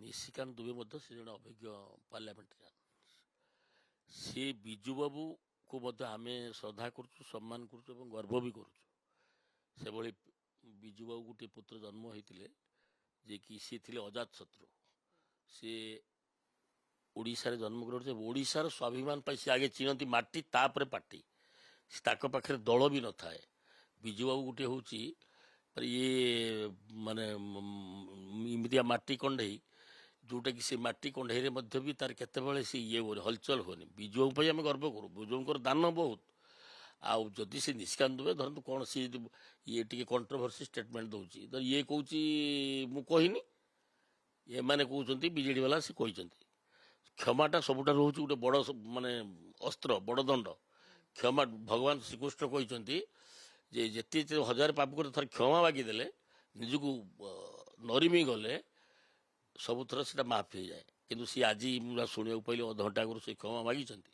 ନିଶିକାନ୍ତ ଦୁବେ ମଧ୍ୟ ସେ ଜଣେ ଅଭିଜ୍ଞ ପାର୍ଲାମେଣ୍ଟାରିଆନ୍। ସେ ବିଜୁ ବାବୁକୁ ମଧ୍ୟ ଆମେ ଶ୍ରଦ୍ଧା କରୁଛୁ, ସମ୍ମାନ କରୁଛୁ ଏବଂ ଗର୍ବ ବି କରୁଛୁ। ସେଭଳି ବିଜୁ ବାବୁ ଗୋଟିଏ ପୁତ୍ର ଜନ୍ମ ହୋଇଥିଲେ ଯିଏକି ସିଏ ଥିଲେ ଅଜାତ ଶତ୍ରୁ। ସିଏ ଓଡ଼ିଶାରେ ଜନ୍ମଗ୍ରହଣ କରି ଓଡ଼ିଶାର ସ୍ୱାଭିମାନ ପାଇଁ ସେ ଆଗେ ଚିହ୍ନନ୍ତି ମାଟି, ତାପରେ ପାର୍ଟି। ତାଙ୍କ ପାଖରେ ଦଳ ବି ନଥାଏ। ବିଜୁ ବାବୁ ଗୋଟିଏ ହେଉଛି ଇଏ ମାନେ ଏମିତିଆ ମାଟି କଣ୍ଢେଇ ଯେଉଁଟାକି ସେ ମାଟି କଣ୍ଢେଇରେ ମଧ୍ୟ ବି ତାର କେତେବେଳେ ସେ ଇଏ ହୁଏନି, ହଲଚଲ ହୁଏନି। ବିଜୁ ବାବୁ ପାଇଁ ଆମେ ଗର୍ବ କରୁ। ବିଜୁ ବାବୁଙ୍କର ଦାନ ବହୁତ। ଆଉ ଯଦି ସେ ନିଶିକାନ୍ତ ଦୁବେ ଧରନ୍ତୁ କ'ଣ ସିଏ ଇଏ ଟିକେ କଣ୍ଟ୍ରୋଭର୍ସି ଷ୍ଟେଟମେଣ୍ଟ ଦେଉଛି, ତ ଇଏ କହୁଛି ମୁଁ କହିନି, ଏମାନେ କହୁଛନ୍ତି ବିଜେଡ଼ି ବାଲା ସେ କହିଛନ୍ତି। କ୍ଷମାଟା ସବୁଠାରୁ ହେଉଛି ଗୋଟେ ବଡ଼ ମାନେ ଅସ୍ତ୍ର, ବଡ଼ ଦଣ୍ଡ। କ୍ଷମା ଭଗବାନ ଶ୍ରୀକୃଷ୍ଣ କହିଛନ୍ତି ଯେ ଯେତେ ହଜାର ପାପ କରି ଥରେ କ୍ଷମା ମାଗିଦେଲେ, ନିଜକୁ ନରିମି ଗଲେ ସବୁଥର ସେଟା ମାଫ ହେଇଯାଏ। କିନ୍ତୁ ସିଏ ଆଜି ମୁଁ ଶୁଣିବାକୁ ପାଇଲି ଅଧଘଣ୍ଟା ଆଗରୁ ସେ କ୍ଷମା ମାଗିଛନ୍ତି।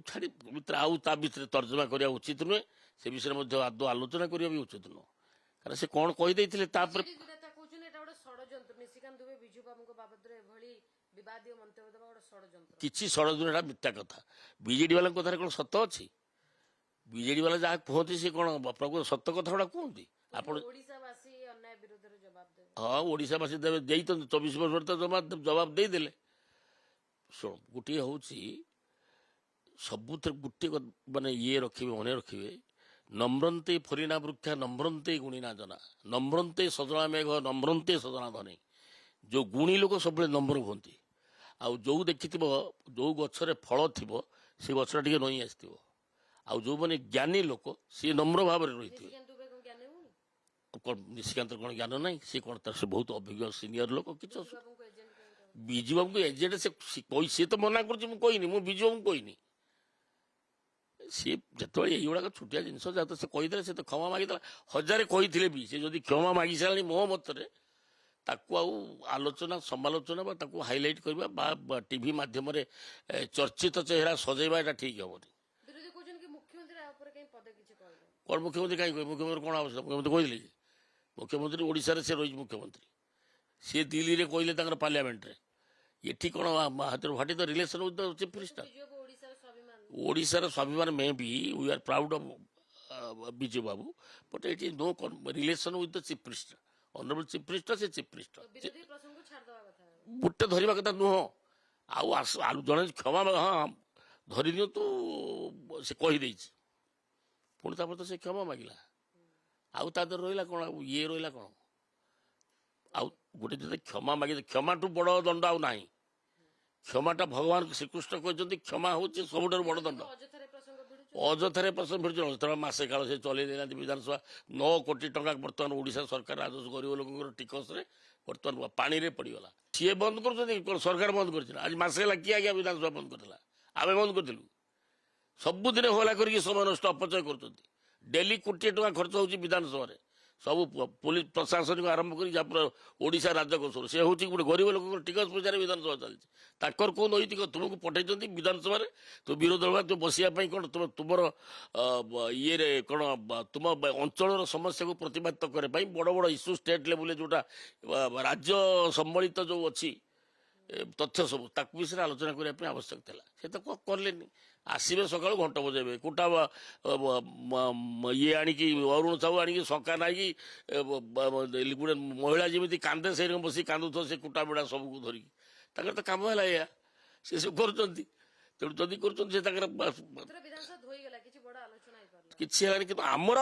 ଛାଡ଼ି ଆଉ ତା ଭିତରେ ତର୍ଜମା କରିବା ଉଚିତ ନୁହେଁ। ସେ ବିଷୟରେ ମଧ୍ୟ ଆଦୌ ଆଲୋଚନା କରିବା ବି ଉଚିତ ନୁହଁ। କାରଣ ସେ କ'ଣ କହିଦେଇଥିଲେ ତାପରେ କିଛି ଷଡ଼ଯନ୍ତ୍ର, ମିଥ୍ୟା କଥା। ବିଜେଡି ବାଲାଙ୍କ କଥାରେ କ'ଣ ସତ ଅଛି? ବିଜେଡି ବାଲା ଯାହା କୁହନ୍ତି ସେ କ'ଣ ପ୍ରକୃତ ସତ କଥା ଗୁଡ଼ା କୁହନ୍ତି? ଆପଣ ହଁ ଓଡ଼ିଶାବାସୀ ଦେବେ, ଦେଇଛନ୍ତି 24 ବର୍ଷରେ ତ ଜବାବ ଦେଇଦେଲେ। ଶୁଣ, ଗୋଟିଏ ହେଉଛି ସବୁଥିରେ ଗୋଟିଏ ମାନେ ଇଏ ରଖିବେ, ମନେ ରଖିବେ, ନମ୍ରନ୍ତେ ଫରିଣା ବୃକ୍ଷା ନମ୍ରନ୍ତେ ଗୁଣିନା ଜନା, ନମ୍ରନ୍ତେ ସଜନା ମେଘ ନମ୍ରନ୍ତେ ସଜନା ଧନୀ। ଯେଉଁ ଗୁଣୀ ଲୋକ ସବୁବେଳେ ନମ୍ର ହୁଅନ୍ତି। ଆଉ ଯେଉଁ ଦେଖିଥିବ ଯେଉଁ ଗଛରେ ଫଳ ଥିବ ସେ ଗଛଟା ଟିକେ ନଇଁ ଆସିଥିବ। ଆଉ ଯେଉଁମାନେ ଜ୍ଞାନୀ ଲୋକ ସିଏ ନମ୍ର ଭାବରେ ରହିଥିବେ। ନିଶିକାନ୍ତର କ'ଣ ଜ୍ଞାନ ନାହିଁ? ସିଏ କ'ଣ ତାର ସେ ବହୁତ ଅଭିଜ୍ଞ ସିନିୟର ଲୋକ। କିଛି ବିଜୁ ବାବୁଙ୍କୁ ଏଜେଣ୍ଟ ସିଏ ତ ମନା କରୁଛି ମୁଁ କହିନି, ମୁଁ ବିଜୁ ବାବୁଙ୍କୁ କହିନି। ସିଏ ଯେତେବେଳେ ଏଇଗୁଡ଼ାକ ଛୋଟିଆ ଜିନିଷ ଯାହା ତ ସେ କହିଦେଲେ, ସେ ତ କ୍ଷମା ମାଗିଦେଲା। ହଜାରେ କହିଥିଲେ ବି ସେ ଯଦି କ୍ଷମା ମାଗି ସାରିଲାଣି ମୋ ମତରେ ତାକୁ ଆଉ ଆଲୋଚନା ସମାଲୋଚନା ବା ତାକୁ ହାଇଲାଇଟ୍ କରିବା ବା ଟିଭି ମାଧ୍ୟମରେ ଚର୍ଚ୍ଚିତ ଚେହେରା ସଜେଇବା ଏଟା ଠିକ୍ ହେବନି। କ'ଣ ମୁଖ୍ୟମନ୍ତ୍ରୀ କାହିଁକି କହିବେ? ମୁଖ୍ୟମନ୍ତ୍ରୀ କ'ଣ ଆବଶ୍ୟକ? ମୁଖ୍ୟମନ୍ତ୍ରୀ କହିଥିଲେ କି? ମୁଖ୍ୟମନ୍ତ୍ରୀ ଓଡ଼ିଶାରେ ସେ ରହିଛି ମୁଖ୍ୟମନ୍ତ୍ରୀ। ସିଏ ଦିଲ୍ଲୀରେ କହିଲେ ତାଙ୍କର ପାର୍ଲାମେଣ୍ଟରେ। ଏଠି କ'ଣ ହାତରୁ what is the relation with the chief minister? ଓଡ଼ିଶାର ସ୍ୱାଭିମାନ may be we are proud of Biju Babu, but it is no relation with the chief minister. Honourable chief minister ସେ ଚିଫ୍ ମିନିଷ୍ଟର ଗୋଟେ ଧରିବା କଥା ନୁହଁ। ଆଉ ଜଣେ କ୍ଷମା ହଁ ଧରି ନିଅନ୍ତୁ, ସେ କହିଦେଇଛି, ପୁଣି ତାପରେ ତ ସେ କ୍ଷମା ମାଗିଲା। ଆଉ ତା ଦେହରେ ରହିଲା କ'ଣ? ଆଉ ଇଏ ରହିଲା କ'ଣ? ଆଉ ଗୋଟେ ଯଦି କ୍ଷମା ମାଗି, କ୍ଷମାଠୁ ବଡ଼ ଦଣ୍ଡ ଆଉ ନାହିଁ। କ୍ଷମାଟା ଭଗବାନ ଶ୍ରୀକୃଷ୍ଣ କହିଛନ୍ତି କ୍ଷମା ହେଉଛି ସବୁଠାରୁ ବଡ଼ ଦଣ୍ଡ। ଅଯଥାରେ ପ୍ରସଙ୍ଗ ଭିଡ଼ୁଛି। ମାସେ କାଳ ସେ ଚଲେଇ ଦେଇନାହାନ୍ତି ବିଧାନସଭା। 9 କୋଟି ଟଙ୍କା ବର୍ତ୍ତମାନ ଓଡ଼ିଶା ସରକାର ରାଜସ୍ୱ ଗରିବ ଲୋକଙ୍କର ଟିକସରେ ବର୍ତ୍ତମାନ ପାଣିରେ ପଡ଼ିଗଲା। ସିଏ ବନ୍ଦ କରୁଛନ୍ତି, କ'ଣ ସରକାର ବନ୍ଦ କରିଛି ନା? ଆଜି ମାସେ ହେଲା କିଏ ଆଜ୍ଞା ବିଧାନସଭା ବନ୍ଦ କରିଥିଲା? ଆମେ ବନ୍ଦ କରିଥିଲୁ। ସବୁଦିନ ହୋଲା କରିକି ସମୟ ନଷ୍ଟ ଅପଚୟ କରୁଛନ୍ତି। ଡେଲି କୋଟିଏ ଟଙ୍କା ଖର୍ଚ୍ଚ ହେଉଛି ବିଧାନସଭାରେ। ସବୁ ପୋଲିସ ପ୍ରଶାସନକୁ ଆରମ୍ଭ କରି ଯାହା ଓଡ଼ିଶା ରାଜକୋଷରୁ ସେ ହେଉଛି ଗୋଟେ ଗରିବ ଲୋକଙ୍କର ଟିକସ ପଇସାରେ ବିଧାନସଭା ଚାଲିଛି। ତାଙ୍କର କେଉଁ ନୈତିକ? ତୁମକୁ ପଠାଇଛନ୍ତି ବିଧାନସଭାରେ, ତୁ ବିରୋଧ ଦଳ ତୁ ବସିବା ପାଇଁ କ'ଣ ତୁମର ଇଏରେ କ'ଣ ତୁମ ଅଞ୍ଚଳର ସମସ୍ୟାକୁ ପ୍ରତିପାଦିତ କରିବା ପାଇଁ ବଡ଼ ବଡ଼ ଇସ୍ୟୁ ଷ୍ଟେଟ୍ ଲେବୁଲରେ ଯେଉଁଟା ରାଜ୍ୟ ସମ୍ବଳିତ ଯେଉଁ ଅଛି ତଥ୍ୟ ସବୁ ତାକୁ ବିଷୟରେ ଆଲୋଚନା କରିବା ପାଇଁ ଆବଶ୍ୟକ ଥିଲା। ସେ ତ କଲେନି। ଆସିବେ ସକାଳୁ ଘଣ୍ଟ ବଜାଇବେ, କୁଟା ଇଏ ଆଣିକି ଅରୁଣ ସାହୁ ଆଣିକି ସକା ନାଇକି ଗୋଟେ ମହିଳା ଯେମିତି କାନ୍ଦେ ସେଇଠି ବସି କାନ୍ଦୁଥିବ ସେ କୁଟା ବିଡ଼ା ସବୁକୁ ଧରିକି। ତାଙ୍କର ତ କାମ ହେଲା ଏଇଆ, ସେ ସବୁ କରୁଛନ୍ତି। ତେଣୁ ଯଦି କରୁଛନ୍ତି ସେ ତାଙ୍କର କିଛି ହେଲାନି। କିନ୍ତୁ ଆମର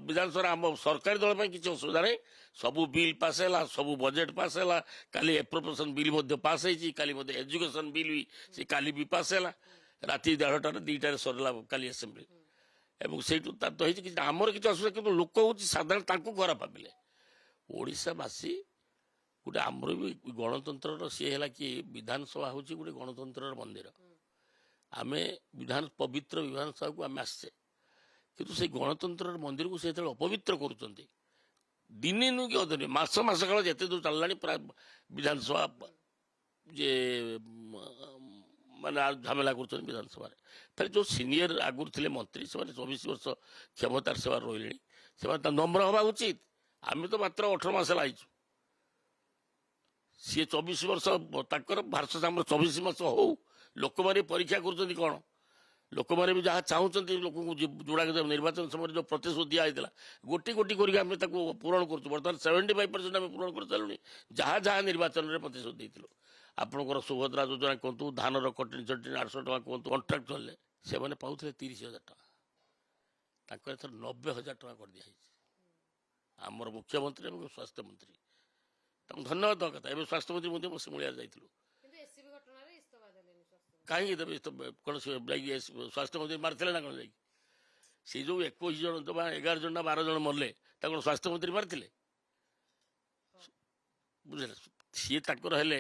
ବିଧାନସଭାରେ ଆମ ସରକାରୀ ଦଳ ପାଇଁ କିଛି ଅସୁବିଧା ନାହିଁ। ସବୁ ବିଲ୍ ପାସ୍ ହେଲା, ସବୁ ବଜେଟ୍ ପାସ୍ ହେଲା। କାଲି ଆପ୍ରୋପ୍ରିଏସନ୍ ବିଲ୍ ମଧ୍ୟ ପାସ୍ ହେଇଛି। କାଲି ମଧ୍ୟ ଏଜୁକେସନ୍ ବିଲ୍ ବି ସେ କାଲି ବି ପାସ୍ ହେଲା। ରାତି 11ଟାରେ 2ଟାରେ ସରିଲା କାଲି ଆସେମ୍ବଲି। ଏବଂ ସେଇଠୁ ତାର ତ ହେଇଛି କିଛି ଆମର କିଛି ଅସୁବିଧା। କିନ୍ତୁ ଲୋକ ହେଉଛି ସାଧାରଣ ତାଙ୍କୁ ଖରାପ ଭାବିଲେ। ଓଡ଼ିଶାବାସୀ ଗୋଟେ ଆମର ବି ଗଣତନ୍ତ୍ରର ସିଏ ହେଲା କି ବିଧାନସଭା ହେଉଛି ଗୋଟେ ଗଣତନ୍ତ୍ରର ମନ୍ଦିର। ଆମେ ପବିତ୍ର ବିଧାନସଭାକୁ ଆମେ ଆସିଛେ, କିନ୍ତୁ ସେଇ ଗଣତନ୍ତ୍ରର ମନ୍ଦିରକୁ ସେ ଯେତେବେଳେ ଅପବିତ୍ର କରୁଛନ୍ତି, ଦିନେ ନୁହେଁ କି ଅଧେ ନୁହେଁ, ମାସ ମାସ କାଳ ଯେତେ ଦୂର ଚାଲିଲାଣି ପ୍ରାୟ ବିଧାନସଭା ଯେ ମାନେ ଝାମେଲା କରୁଛନ୍ତି ବିଧାନସଭାରେ। ଫେରେ ଯେଉଁ ସିନିୟର ଆଗରୁ ଥିଲେ ମନ୍ତ୍ରୀ, ସେମାନେ 24 ବର୍ଷ କ୍ଷମତାର ସେବାରେ ରହିଲେଣି, ସେମାନେ ତା ନମ୍ର ହେବା ଉଚିତ। ଆମେ ତ ମାତ୍ର 18 ମାସ ହେଲା ହେଇଛୁ। सी 24 वर्ष भारत आम 24 मास हो लोक मैंने परीक्षा कर कौन लोक मैंने भी जहाँ चाहते लोक जोड़ा निर्वाचन समय जो प्रतिश्रुति दिखाई गोटी गोटी करके पूरण कर बर्तमान 75% आम पूरण कर सारूँ जहाँ जहाँ निर्वाचन में प्रतिश्रुति देती आपंकर सुभद्रा योजना कहतु धान कटिन चटिन 800 टका कहतु कंट्राक्ट चलने से मैंने पाते 30,000 टका एथर 90,000 टका कर दिखाई आमर मुख्यमंत्री और स्वास्थ्य मंत्री धन्यवाद देवा कथा एवं स्वास्थ्य मंत्री बसमूलिया जाइलु कहीं देवे कौन स्वास्थ्य मंत्री मारते ना कौन सी जो 21 जन तो 11 जन ना 12 जन मरले कौन स्वास्थ्य मंत्री मारते बुझे सी हेले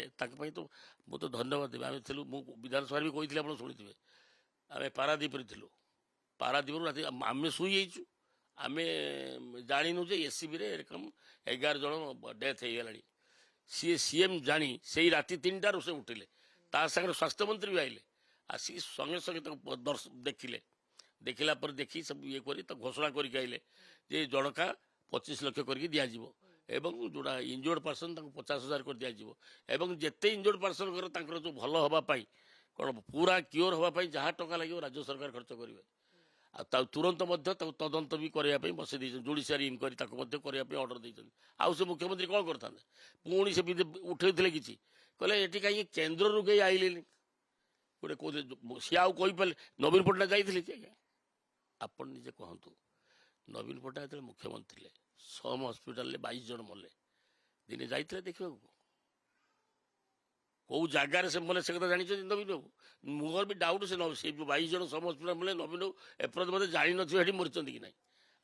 तो मुझे धन्यवाद देवी आम थी विधानसभा भी कही आप शुणी आम पारादीप थी पारादीप राति आम शुईचु आम जानू जे एससीबी एरकम 11 जन डेथ हो गला सी सीएम जानी से राति 3टार से उठिले सागर स्वास्थ्य मंत्री भी आइले आसिक संगे संगे देखिले देखला पर देखी सब ये करी घोषणा करके आइले जे जनका 25 लाख करके दिज्व एवं जोड़ा इंजोर्ड पर्सन 50,000 कर दिज्व एवं जिते इंजोर्ड पर्सन जो भल हाँपाई कौन पूरा क्योर हाँपाई जहाँ टका लगे राज्य सरकार खर्च करेंगे तुरंत तदंत भी करने बसई जुडिशियरी इनक्वारी करने अर्डर देते आउ से मुख्यमंत्री कौन करता पुणी से उठे कि कहले ये कहीं केन्द्र कहीं आइले गोटे कौन सी आउ पारे नवीन पट्टनायक जाइए आप निजे कहतु नवीन पट्टनायक जो मुख्यमंत्री सम हस्पिटाल 22 जन मले दिने जाइए देखा कौ जगार से मले से कथा जानते नवीन बाबू मोर भी डाउट से 22 जन सम हस्पिटाल मले नवीन बाबू एपर्त मत जानी नथी मरी कि ना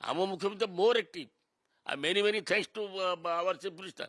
आम मुख्यमंत्री more active many many thanks to our chief minister